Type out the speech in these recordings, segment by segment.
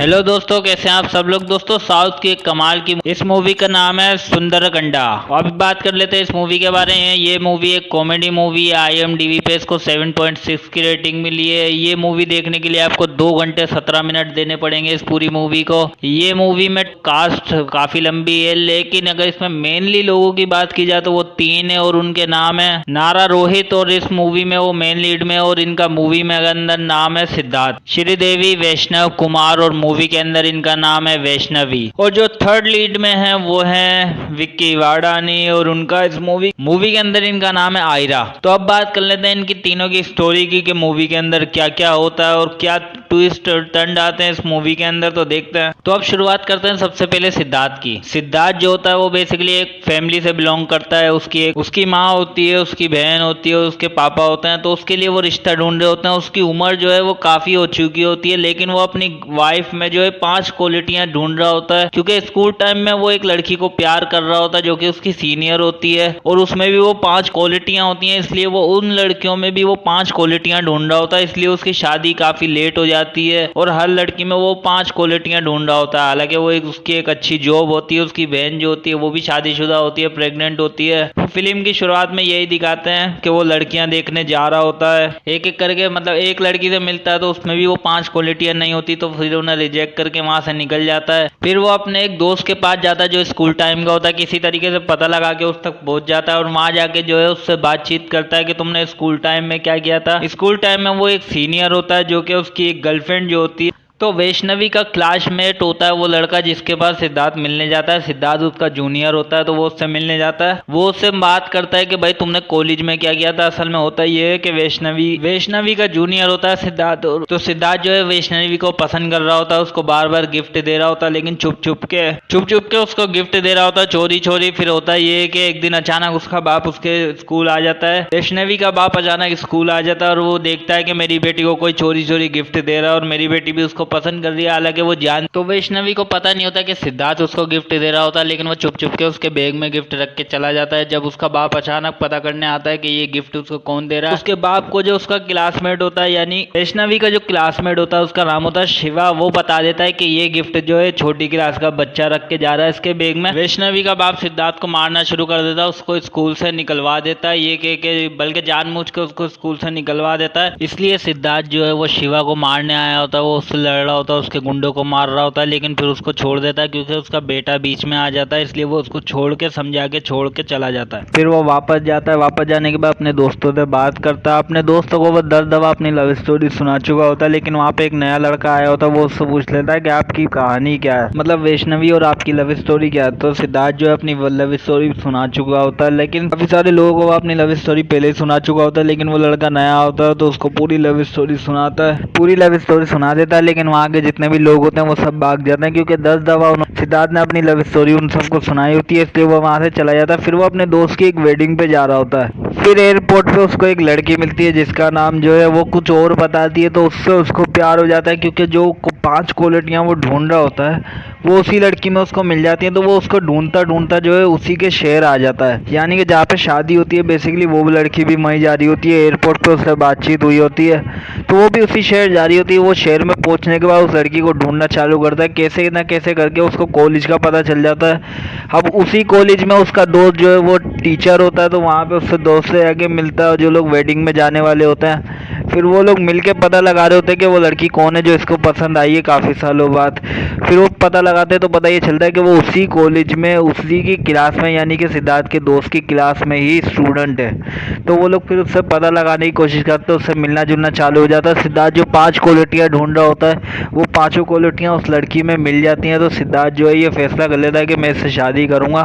Hello दोस्तों, कैसे हैं आप सब लोग। दोस्तों, साउथ की एक कमाल की इस मूवी का नाम है सुंदरकांडा। अब बात कर लेते हैं इस मूवी के बारे में। ये मूवी एक कॉमेडी मूवी है। IMDb पे इसको 7.6 की रेटिंग मिली है। ये मूवी देखने के लिए आपको 2 घंटे 17 मिनट देने पड़ेंगे इस पूरी मूवी को। ये मूवी में कास्ट काफी लंबी है, लेकिन अगर इसमें मेनली लोगों की बात की जाए तो वो 3 है और उनके नाम है नारा रोहित, और इस मूवी में वो मेन लीड में, और इनका मूवी में अंदर नाम है सिद्धार्थ, श्रीदेवी, वैष्णव कुमार, और मूवी के अंदर इनका नाम है वैष्णवी। और जो थर्ड लीड में है वो है विक्की वाडानी, और उनका इस मूवी के अंदर इनका नाम है आयरा। तो अब बात कर लेते हैं इनकी तीनों की स्टोरी की कि मूवी के अंदर क्या क्या होता है और क्या ट्विस्ट टर्न आते हैं इस मूवी के अंदर, तो देखते हैं। तो अब शुरुआत करते हैं सबसे पहले सिद्धार्थ की। सिद्धार्थ जो होता है वो बेसिकली एक फैमिली से बिलोंग करता है। उसकी माँ होती है, उसकी बहन होती है, उसके पापा होते हैं। तो उसके लिए वो रिश्ता ढूंढ रहे होते हैं। उसकी उम्र जो है वो काफी हो चुकी होती है, लेकिन वो अपनी वाइफ में जो है 5 क्वालिटियां ढूंढ रहा होता है, क्योंकि स्कूल टाइम में वो एक लड़की को प्यार कर रहा होता है जो कि उसकी सीनियर होती है, और उसमें भी वो 5 क्वालिटियां होती हैं। इसलिए वो उन लड़कियों में भी वो 5 क्वालिटियां ढूंढ रहा होता है। इसलिए उसकी शादी काफी लेट हो जाती है और हर लड़की में वो 5 क्वालिटियां ढूंढ रहा होता है। हालांकि वो उसकी एक अच्छी जॉब होती है। उसकी बहन जो होती है वो भी शादीशुदा होती है, प्रेग्नेंट होती है। फिल्म की शुरुआत में यही दिखाते हैं कि वो लड़कियां देखने जा रहा होता है एक एक करके, मतलब एक लड़की से मिलता है तो उसमें भी वो 5 क्वालिटियां नहीं होती, तो फिर उन्हें रिजेक्ट करके वहां से निकल जाता है। फिर वो अपने एक दोस्त के पास जाता है जो स्कूल टाइम का होता है। किसी तरीके से पता लगा के उस तक पहुंच जाता है और वहां जाके जो है उससे बातचीत करता है कि तुमने स्कूल टाइम में क्या किया था। स्कूल टाइम में वो एक सीनियर होता है जो कि उसकी एक गर्लफ्रेंड जो होती है, तो वैष्णवी का क्लासमेट होता है वो लड़का जिसके पास सिद्धार्थ मिलने जाता है। सिद्धार्थ उसका जूनियर होता है, तो वो उससे मिलने जाता है। वो उससे बात करता है कि भाई तुमने कॉलेज में क्या किया था। असल में होता ये है कि वैष्णवी का जूनियर होता है सिद्धार्थ, तो सिद्धार्थ जो है वैष्णवी को पसंद कर रहा होता है, उसको बार बार गिफ्ट दे रहा होता है, लेकिन छुप छुप के उसको गिफ्ट दे रहा होता है, चोरी चोरी। फिर होता ये कि एक दिन अचानक उसका बाप उसके स्कूल आ जाता है। वैष्णवी का बाप अचानक स्कूल आ जाता है और वो देखता है कि मेरी बेटी को कोई चोरी चोरी गिफ्ट दे रहा है और मेरी बेटी भी उसको पसंद कर रही है। हालांकि वो तो वैष्णवी को पता नहीं होता कि सिद्धार्थ उसको गिफ्ट दे रहा होता है, लेकिन वो चुप चुप के उसके बैग में गिफ्ट रख के चला जाता है। जब उसका बाप अचानक पता करने आता है कि ये गिफ्ट उसको कौन दे रहा है, उसके बाप को जो उसका क्लासमेट होता है, यानी वैष्णवी का जो क्लासमेट होता है उसका नाम होता है शिवा, वो बता देता है कि ये गिफ्ट जो है छोटी क्लास का बच्चा रख के जा रहा है इसके बैग में। वैष्णवी का बाप सिद्धार्थ को मारना शुरू कर देता है, उसको स्कूल से निकलवा देता है, ये के बल्कि जानबूझ के उसको स्कूल से निकलवा देता है। इसलिए सिद्धार्थ जो है वो शिवा को मारने आया होता है, वो उससे लड़ रहा होता है, उसके गुंडों को मार रहा होता है, लेकिन फिर उसको छोड़ देता है क्योंकि उसका बेटा बीच में आ जाता है। इसलिए वो उसको छोड़ के समझा के छोड़ के चला जाता है। फिर वो वापस जाता है। वापस जाने के बाद अपने दोस्तों से बात करता है। अपने दोस्तों को वो 10 दफा अपनी लव स्टोरी सुना चुका होता है, लेकिन वहाँ पे एक नया लड़का आया होता है। वो उससे पूछ लेता है कि आपकी कहानी क्या है, मतलब वैष्णवी और आपकी लव स्टोरी क्या है। तो सिद्धार्थ जो है अपनी लव स्टोरी सुना चुका होता है, लेकिन काफी सारे लोगों को अपनी लव स्टोरी पहले ही सुना चुका होता है, लेकिन वो लड़का नया होता है तो उसको पूरी लव स्टोरी सुनाता है, पूरी लव स्टोरी सुना देता है। लेकिन वहाँ के जितने भी लोग होते हैं वो सब भाग जाते हैं, क्योंकि 10 दफा सिद्धार्थ ने अपनी लव स्टोरी उन सबको सुनाई होती है, इसलिए वो वहां से चला जाता है। फिर वो अपने दोस्त की एक वेडिंग पे जा रहा होता है। फिर एयरपोर्ट पे उसको एक लड़की मिलती है जिसका नाम जो है वो कुछ और बताती है, तो उससे उसको प्यार हो जाता है, क्योंकि जो 5 क्वालिटियां वो ढूंढ रहा होता है वो उसी लड़की में उसको मिल जाती है। तो वो उसको ढूंढता ढूंढता जो है उसी के शहर आ जाता है, यानी कि जहाँ पे शादी होती है बेसिकली वो लड़की भी वहीं जा रही होती है। एयरपोर्ट पे उससे बातचीत हुई होती है तो वो भी उसी शहर जा रही होती है। वो शहर में पहुंचने के बाद उस लड़की को ढूंढना चालू करता है, कैसे ना कैसे करके उसको कॉलेज का पता चल जाता है। अब उसी कॉलेज में उसका दोस्त जो है वो टीचर होता है, तो वहाँ पे उससे दोस्त से आके मिलता है जो लोग वेडिंग में जाने वाले होते हैं। फिर वो लोग मिलके पता लगा रहे होते हैं कि वो लड़की कौन है जो इसको पसंद आई है काफ़ी सालों बाद। फिर वो पता लगाते हैं तो पता ये चलता है कि वो उसी कॉलेज में उसी की क्लास में, यानी कि सिद्धार्थ के दोस्त की क्लास में ही स्टूडेंट है। तो वो लोग फिर उससे पता लगाने की कोशिश करते हैं, उससे मिलना जुलना चालू हो जाता है। सिद्धार्थ जो 5 क्वालिटियाँ ढूंढ रहा होता है वो 5 क्वालिटियाँ उस लड़की में मिल जाती हैं। तो सिद्धार्थ जो है ये फैसला कर लेता है कि मैं इससे शादी करूँगा।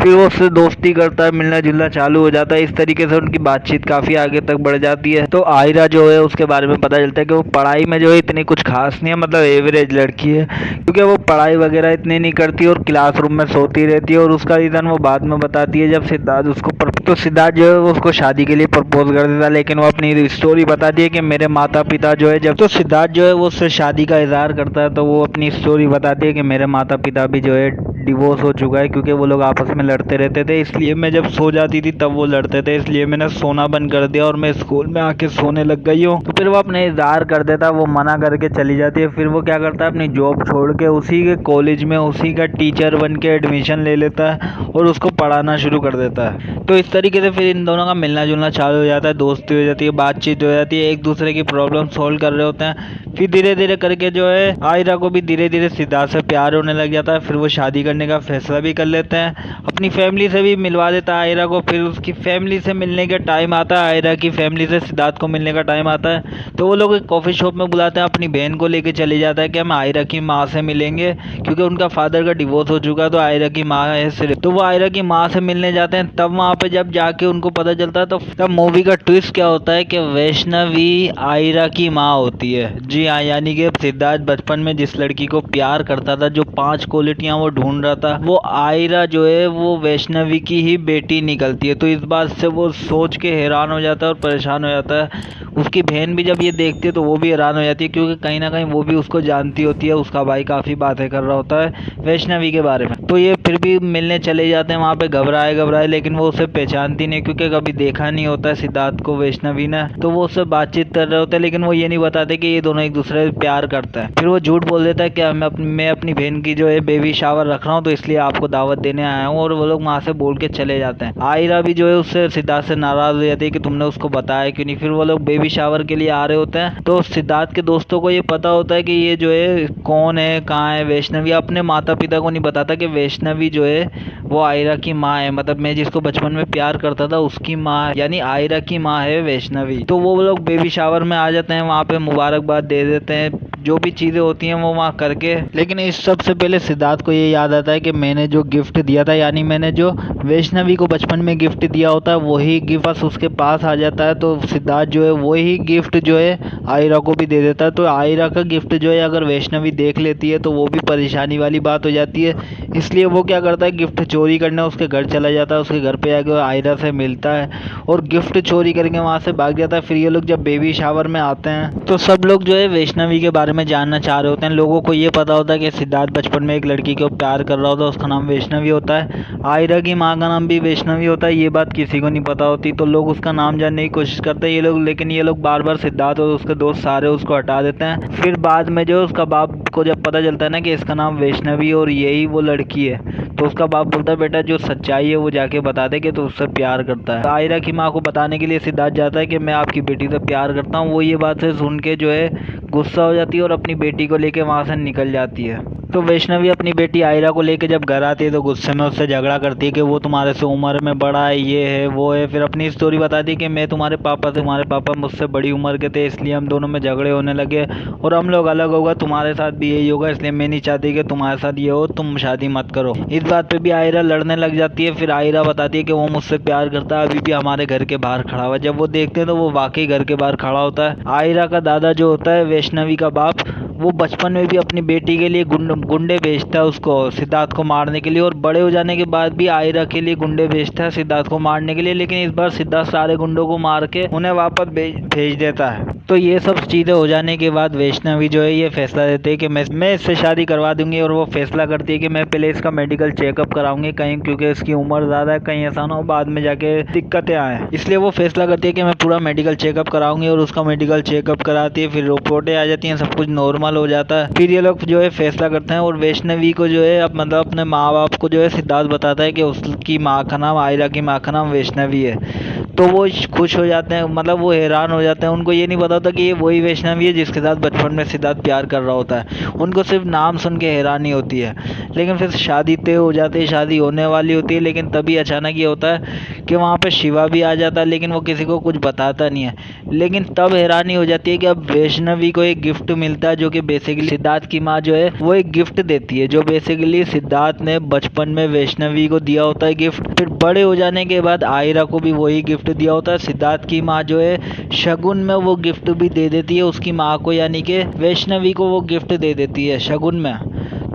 फिर वो उससे दोस्ती करता है, मिलना जुलना चालू हो जाता है। इस तरीके से उनकी बातचीत काफ़ी आगे तक बढ़ जाती है। तो आयरा जो है उसके बारे में पता चलता है कि वो पढ़ाई में जो है इतनी कुछ खास नहीं है, मतलब एवरेज लड़की है, क्योंकि वो पढ़ाई वगैरह इतनी नहीं करती और क्लासरूम में सोती रहती है। और उसका रीज़न वो बाद में बताती है जब सिद्धार्थ उसको तो सिद्धार्थ जो है उसको शादी के लिए प्रपोज कर देता है, लेकिन वो अपनी स्टोरी बताती है कि मेरे माता पिता जो है, जब तो सिद्धार्थ जो है वो उससे शादी का इजहार करता है तो वो अपनी स्टोरी बताती है कि मेरे माता पिता भी जो है डिवोर्स हो चुका है, क्योंकि वो लोग आपस में लड़ते रहते थे। इसलिए मैं जब सो जाती थी तब वो लड़ते थे, इसलिए मैंने सोना बंद कर दिया और मैं स्कूल में आके सोने लग गई हूँ। तो फिर वो अपने इजहार कर देता, वो मना करके चली जाती है। फिर वो क्या करता है, अपनी जॉब छोड़ के उसी के कॉलेज में उसी का टीचर बन के एडमिशन ले लेता है और उसको पढ़ाना शुरू कर देता है। तो इस तरीके से फिर इन दोनों का मिलना जुलना चालू हो जाता है, दोस्ती हो जाती है, बातचीत हो जाती है, एक दूसरे की प्रॉब्लम सॉल्व कर रहे होते हैं। फिर धीरे धीरे करके जो है आयरा को भी धीरे धीरे सिद्धार्थ से प्यार होने लग जाता है। फिर वो शादी करने का फैसला भी कर लेते हैं, अपनी फैमिली से भी मिलवा देता है आयरा को। फिर उसकी फैमिली से मिलने का टाइम आता है, आयरा की फैमिली से सिद्धार्थ को मिलने का टाइम आता है। तो वो लोग एक कॉफ़ी शॉप में बुलाते हैं, अपनी बहन को लेके चले जाता है कि हम आयरा की माँ से मिलेंगे, क्योंकि उनका फादर का डिवोर्स हो चुका है, तो आयरा की माँ है सिर्फ। तो वो आयरा की माँ से मिलने जाते हैं। तब वहाँ पे जब जाके उनको पता चलता है, तो तब मूवी का ट्विस्ट क्या होता है कि वैष्णवी आयरा की माँ होती है। जी हाँ, यानी कि सिद्धार्थ बचपन में जिस लड़की को प्यार करता था, जो 5 क्वालिटियां वो ढूंढ रहा था, वो आयरा जो है वो वैष्णवी की ही बेटी निकलती है। तो इस बात से वो सोच के हैरान हो जाता है और परेशान हो जाता है। उसकी बहन भी जब ये देखती है तो वो भी हैरान हो जाती है, क्योंकि कहीं ना कहीं वो भी उसको जानती होती है। उसका भाई काफ़ी बातें कर रहा होता है वैष्णवी के बारे में। तो ये फिर भी मिलने चले जाते हैं वहाँ पे, घबराए, लेकिन वो उसे पहचानती नहीं, क्योंकि कभी देखा नहीं होता है सिद्धार्थ को वैष्णवी ने। तो वो उससे बातचीत कर रहे होते हैं, लेकिन वो ये नहीं बताते कि ये दोनों एक दूसरे से प्यार करता है। फिर वो झूठ बोल देता है कि मैं अपनी बहन की जो है बेबी शावर रख रहा हूँ, तो इसलिए आपको दावत देने आया हूँ। और वो लोग वहाँ से बोल के चले जाते हैं। आयरा भी जो है उससे सिद्धार्थ से नाराज हो जाती है कि तुमने उसको बताया क्यों नहीं। फिर वो लोग बेबी शावर के लिए आ रहे होते हैं, तो सिद्धार्थ के दोस्तों को ये पता होता है कि ये जो है कौन है, कहाँ है वैष्णवी। अपने माता पिता को नहीं बताता कि वैष्णवी जो है वो आयरा की माँ है, मतलब मैं जिसको बचपन में प्यार करता था उसकी माँ, यानी आयरा की माँ है वैष्णवी। तो वो लोग बेबी शावर में आ जाते हैं, वहाँ पे मुबारकबाद दे देते हैं, जो भी चीज़ें होती हैं वो वहाँ करके। लेकिन इस सबसे पहले सिद्धार्थ को ये याद आता है कि मैंने जो गिफ्ट दिया था, यानी मैंने जो वैष्णवी को बचपन में गिफ्ट दिया होता है, वही गिफ्ट बस उसके पास आ जाता है। तो सिद्धार्थ जो है वही गिफ्ट जो है आयरा को भी दे देता है। तो आयरा का गिफ्ट जो है अगर वैष्णवी देख लेती है तो वो भी परेशानी वाली बात हो जाती है। इसलिए वो क्या करता है, गिफ्ट चोरी करने उसके घर चला जाता है, उसके घर पे जाके आयरा से मिलता है और गिफ्ट चोरी करके वहाँ से भाग जाता है। फिर ये लोग जब बेबी शावर में आते हैं तो सब लोग जो है वैष्णवी के बारे में जानना चाह रहे होते हैं। लोगों को ये पता होता है कि सिद्धार्थ बचपन में एक लड़की को प्यार कर रहा होता है, उसका नाम वैष्णवी होता है। आयरा की माँ का नाम भी वैष्णवी होता है, ये बात किसी को नहीं पता होती। तो लोग उसका नाम जानने की कोशिश करते हैं ये लोग, लेकिन ये लोग बार बार सिद्धार्थ और उसके दोस्त सारे उसको हटा देते हैं। फिर बाद में जो उसका बाप को जब पता चलता है ना कि इसका नाम वैष्णवी और यही वो लड़की है, तो उसका बाप बोलता है बेटा जो सच्चाई है वो जाके बता दे कि तो उससे प्यार करता है। तो आयरा की माँ को बताने के लिए सिद्धार्थ जाता है कि मैं आपकी बेटी से प्यार करता हूँ। वो ये बात से सुन के जो है गुस्सा हो जाती है और अपनी बेटी को लेके वहाँ से निकल जाती है। तो वैष्णवी अपनी बेटी आयरा को लेके जब घर आती है तो गुस्से में उससे झगड़ा करती है कि वो तुम्हारे से उम्र में बड़ा है, ये है वो है। फिर अपनी स्टोरी बताती है कि मैं तुम्हारे पापा मुझसे बड़ी उम्र के थे, इसलिए हम दोनों में झगड़े होने लगे और हम लोग अलग हो गए। तुम्हारे साथ भी यही होगा, इसलिए मैं नहीं चाहती कि तुम्हारे साथ ये हो, तुम शादी मत करो। इस बात पे भी आयरा लड़ने लग जाती है। फिर आयरा बताती है कि वो मुझसे प्यार करता है, अभी भी हमारे घर के बाहर खड़ा हुआ है। जब वो देखते हैं तो वो वाकई घर के बाहर खड़ा होता है। आयरा का दादा जो होता है वैष्णवी का बाप, वो बचपन में भी अपनी बेटी के लिए गुंडे भेजता है उसको सिद्धार्थ को मारने के लिए, और बड़े हो जाने के बाद भी आयरा के लिए गुंडे भेजता है सिद्धार्थ को मारने के लिए। लेकिन इस बार सिद्धार्थ सारे गुंडों को मार के उन्हें वापस भेज देता है। तो ये सब चीज़ें हो जाने के बाद वैष्णवी जो है ये फैसला देते हैं कि मैं इससे शादी करवा दूंगी, और वो फैसला करती है कि मैं पहले इसका मेडिकल चेकअप कराऊंगी, कहीं क्योंकि इसकी उम्र ज़्यादा है, कहीं ऐसा ना हो बाद में जाके दिक्कतें आए। इसलिए वो फैसला करती है कि मैं पूरा मेडिकल चेकअप कराऊंगी, और उसका मेडिकल चेकअप कराती है। फिर रिपोर्टें आ जाती हैं, सब कुछ नॉर्मल हो जाता है। फिर ये लोग जो है फैसला करते हैं, और वैष्णवी को जो है अब मतलब अपने माँ बाप को जो है सिद्धार्थ बताता है कि उसकी माँ का नाम, आयरा की माँ का नाम वैष्णवी है। तो वो खुश हो जाते हैं, मतलब वो हैरान हो जाते हैं। उनको ये नहीं पता होता कि ये वही वैष्णवी है जिसके साथ बचपन में सिद्धार्थ प्यार कर रहा होता है। उनको सिर्फ नाम सुन के हैरानी होती है। लेकिन फिर शादी तय हो जाती है, शादी होने वाली होती है, लेकिन तभी अचानक ये होता है कि वहाँ पे शिवा भी आ जाता है, लेकिन वो किसी को कुछ बताता नहीं है। लेकिन तब हैरानी हो जाती है कि अब वैष्णवी को एक गिफ्ट मिलता है, जो कि बेसिकली सिद्धार्थ की माँ जो है वो एक गिफ्ट देती है, जो बेसिकली सिद्धार्थ ने बचपन में वैष्णवी को दिया होता है गिफ्ट। फिर बड़े हो जाने के बाद आयरा को भी वही गिफ्ट दिया होता है। सिद्धार्थ की माँ जो है शगुन में वो गिफ्ट भी दे देती है उसकी माँ को, यानी कि वैष्णवी को वो गिफ्ट दे देती है शगुन में।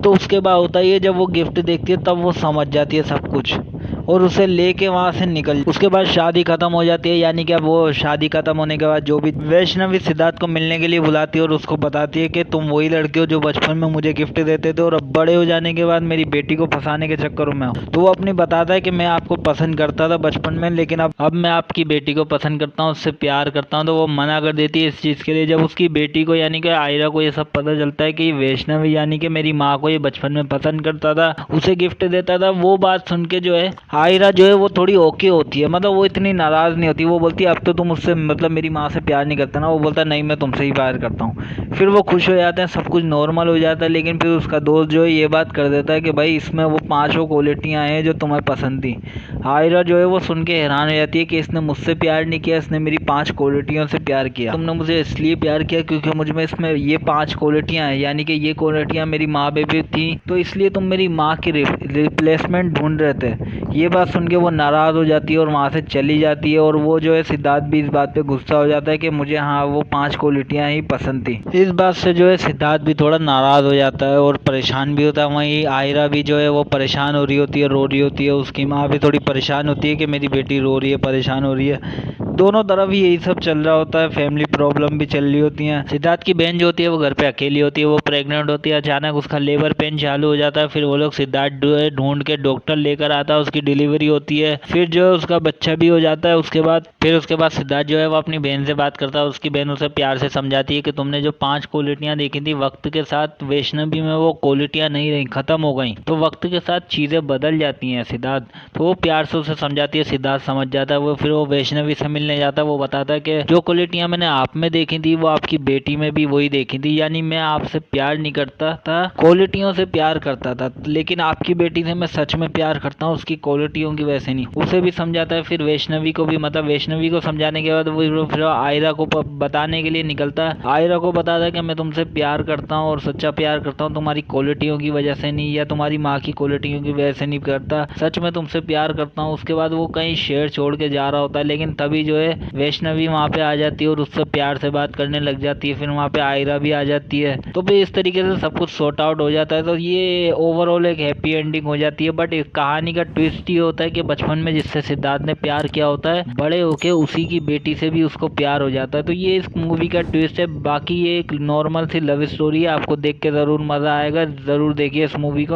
तो उसके बाद होता है ये, जब वो गिफ्ट देखती है तब वो समझ जाती है सब कुछ। और उसे लेके वहाँ से निकल। उसके बाद शादी खत्म हो जाती है, यानी कि अब वो शादी खत्म होने के बाद जो भी वैष्णवी सिद्धार्थ को मिलने के लिए बुलाती है और उसको बताती है कि तुम वही लड़के हो जो बचपन में मुझे गिफ्ट देते थे और अब बड़े हो जाने के बाद मेरी बेटी को फंसाने के चक्करों में हो। तो वो अपनी बताता है कि मैं आपको पसंद करता था बचपन में, लेकिन अब मैं आपकी बेटी को पसंद करता हूँ, उससे प्यार करता हूँ। तो वो मना कर देती है इस चीज़ के लिए। जब उसकी बेटी को यानी कि आयरा को ये सब पता चलता है कि वैष्णवी यानी कि मेरी माँ को ये बचपन में पसंद करता था, उसे गिफ्ट देता था, वो बात सुन के जो है आयरा जो है वो थोड़ी ओके होती है, मतलब वो इतनी नाराज़ नहीं होती। वो बोलती है अब तो तुम उससे मतलब मेरी माँ से प्यार नहीं करता ना। वो बोलता नहीं मैं तुमसे ही प्यार करता हूँ। फिर वो खुश हो जाते हैं, सब कुछ नॉर्मल हो जाता है। लेकिन फिर उसका दोस्त जो है ये बात कर देता है कि भाई इसमें वो 5 क्वालिटियाँ हैं जो तुम्हें पसंद थी। आयरा जो है वो सुन के हैरान हो जाती है कि इसने मुझसे प्यार नहीं किया, इसने मेरी 5 क्वालिटियों से प्यार किया। तुमने मुझे इसलिए प्यार किया क्योंकि मुझ में इसमें ये 5 क्वालिटियाँ हैं, यानी कि ये क्वालिटियाँ मेरी माँ में भी थी, तो इसलिए तुम मेरी माँ की रिप्लेसमेंट ढूंढ रहे थे। ये बात सुन के वो नाराज़ हो जाती है और वहाँ से चली जाती है। और वो जो है सिद्धार्थ भी इस बात पे गुस्सा हो जाता है कि मुझे हाँ वो 5 क्वालिटियाँ ही पसंद थी। इस बात से जो है सिद्धार्थ भी थोड़ा नाराज़ हो जाता है और परेशान भी होता है। वहीं आयरा भी जो है वो परेशान हो रही होती है, रो रही होती है। उसकी माँ भी थोड़ी परेशान होती है कि मेरी बेटी रो रही है, परेशान हो रही है। दोनों तरफ ही यही सब चल रहा होता है, फैमिली प्रॉब्लम भी चल रही होती हैं। सिद्धार्थ की बहन जो होती है वो घर पे अकेली होती है, वो प्रेग्नेंट होती है। अचानक उसका लेबर पेन चालू हो जाता है। फिर वो लोग सिद्धार्थ ढूंढ के डॉक्टर लेकर आता है, उसकी डिलीवरी होती है। फिर जो है उसका बच्चा भी हो जाता है। उसके बाद सिद्धार्थ जो है वो अपनी बहन से बात करता है। उसकी बहन उसे प्यार से समझाती है कि तुमने जो 5 क्वालिटियाँ देखी थी वक्त के साथ वैष्णवी में वो क्वालिटियाँ नहीं रही, खत्म हो गई। तो वक्त के साथ चीज़ें बदल जाती हैं सिद्धार्थ। तो वो प्यार से उसे समझाती है, सिद्धार्थ समझ जाता है। वो फिर वो वैष्णवी से मिलने जाता है। वो बताता है कि जो क्वालिटियाँ मैंने आप में देखी थी वो आपकी बेटी में भी वही देखी थी, यानी मैं आपसे प्यार नहीं करता था, क्वालिटियों से प्यार करता था, लेकिन आपकी बेटी से मैं सच में प्यार करता हूँ, उसकी क्वालिटियों की वजह से नहीं। उसे भी समझाता है। फिर वैष्णवी को भी, मतलब वैष्णवी को समझाने के बाद वो फिर आयरा को बताने के लिए निकलता है। आयरा को बताता है कि मैं तुमसे प्यार करता हूँ और सच्चा प्यार करता हूँ, तुम्हारी क्वालिटियों की वजह से नहीं या तुम्हारी माँ की क्वालिटियों की वजह से नहीं करता, सच में तुमसे प्यार करता हूँ। उसके बाद वो कहीं शहर छोड़ के जा रहा होता है, लेकिन तभी जो है वैष्णवी वहाँ पे आ जाती है और उससे प्यार से बात करने लग जाती है। फिर वहाँ पे आयरा भी आ जाती है। तो फिर इस तरीके से सब कुछ सॉर्ट आउट हो जाता है। तो ये ओवरऑल एक हैप्पी एंडिंग हो जाती है। बट इस कहानी का ट्विस्ट ये होता है कि बचपन में जिससे सिद्धार्थ ने प्यार किया होता है, बड़े होके उसी की बेटी से भी उसको प्यार हो जाता है। तो ये इस मूवी का ट्विस्ट है। बाकी ये एक नॉर्मल सी लव स्टोरी है, आपको देख के ज़रूर मज़ा आएगा, ज़रूर देखिए इस मूवी को।